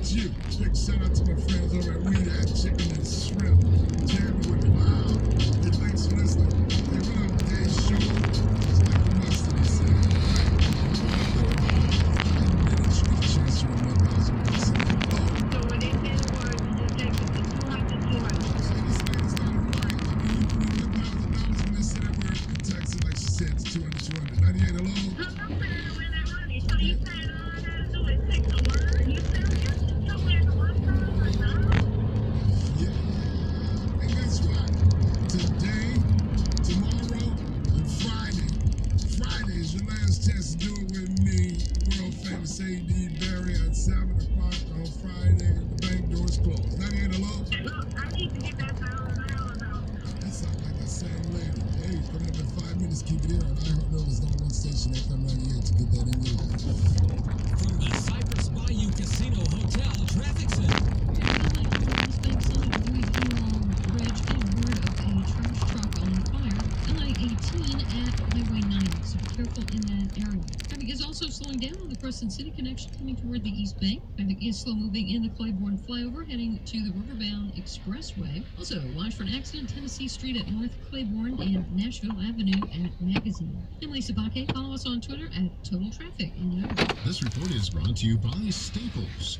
to you. Big shout out to my friends over at We That Chicken and Shrimp. Jamming with me. Wow. And thanks for listening. Hey, what up, Dave Show? It's like a mustard, he said. Chance to remember I was on the same boat. So when they say the word, you just take it to 200 points. So this lady's not a worry. I mean, you put in $1,000 when they say that word in Texas, like she said, it's 200. 98 hello? Look, I'm trying to win that money. So you saying all I gotta do is take the word? You serious? You win $1,000? Yeah. And guess what? Today, tomorrow, and Friday. Friday is your last chance to do it with me. World famous AD Barry at 7 o'clock on Friday. The bank doors closed. 98 hello? Look, I need to get that $1,000 out. That sounds like that same lady. Hey, coming up in 5 minutes, keep it here. And I heard there was only one station FM 98 to get that in you. From the Cypress Bayou Casino Hotel Traffic Center. Traffic is also slowing down on the Crescent City connection coming toward the East Bank. Traffic is slow moving in the Claiborne flyover heading to the Riverbound Expressway. Also, watch for an accident Tennessee Street at North Claiborne and Nashville Avenue at Magazine. I'm Lisa Bakke. Follow us on Twitter at Total Traffic. This report is brought to you by Staples.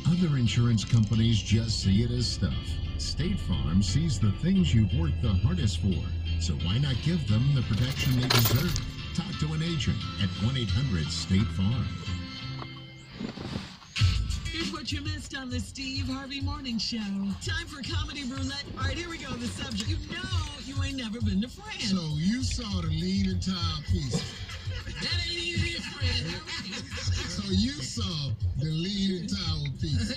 Other insurance companies just see it as stuff. State Farm sees the things you've worked the hardest for. So why not give them the protection they deserve? Talk to an agent at 1-800-STATE-FARM. Here's what you missed on the Steve Harvey Morning Show. Time for Comedy Roulette. All right, here we go. The subject. You know you ain't never been to France. So you saw the Leaning Tower piece. That ain't even friend. So you saw the Leaning Tower piece.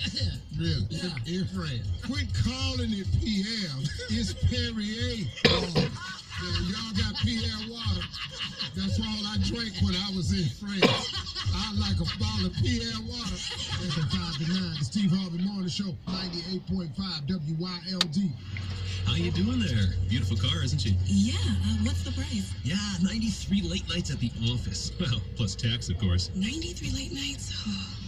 Really? Yeah. In France. Quit calling it Pierre. It's Perrier. Y'all got Pierre water. That's all I drank when I was in France. I like a bottle of Pierre water. From 5 to 9, the Steve Harvey Morning Show, 98.5 WYLD. How you doing there? Beautiful car, isn't she? Yeah, what's the price? Yeah, 93 late nights at the office. Well, plus tax, of course. 93 late nights?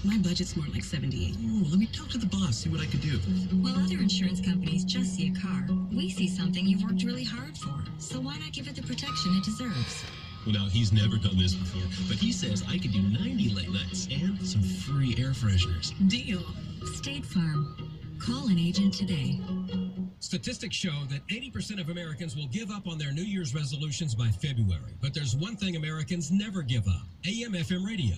My budget's more like 78. Oh, let me talk to the boss, see what I can do. While other insurance companies just see a car, we see something you've worked really hard for. So why not give it the protection it deserves? Well, now, he's never done this before, but he says I can do 90 late nights and some free air fresheners. Deal. State Farm. Call an agent today. Statistics show that 80% of Americans will give up on their New Year's resolutions by February. But there's one thing Americans never give up: AM/FM radio.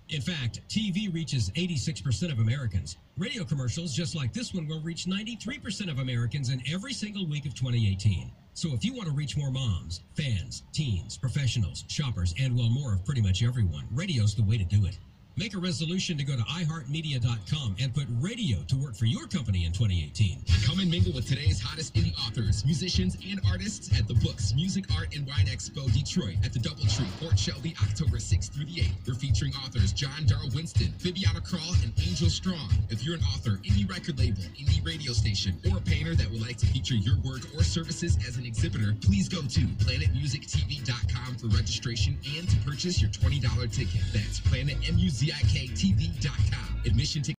In fact, TV reaches 86% of Americans. Radio commercials just like this one will reach 93% of Americans in every single week of 2018. So if you want to reach more moms, fans, teens, professionals, shoppers, and well, more of pretty much everyone, radio's the way to do it. Make a resolution to go to iHeartMedia.com and put radio to work for your company in 2018. Come and mingle with today's hottest indie authors, musicians, and artists at the Books, Music, Art, and Wine Expo Detroit at the Doubletree, Fort Shelby, October 6th through the 8th. We're featuring authors John Darrell Winston, Viviana Krall, and Angel Strong. If you're an author, indie record label, indie radio station, or a painter that would like to feature your work or services as an exhibitor, please go to PlanetMusicTV.com for registration and to purchase your $20 ticket. That's PlanetMusicTV.com. Admission ticket.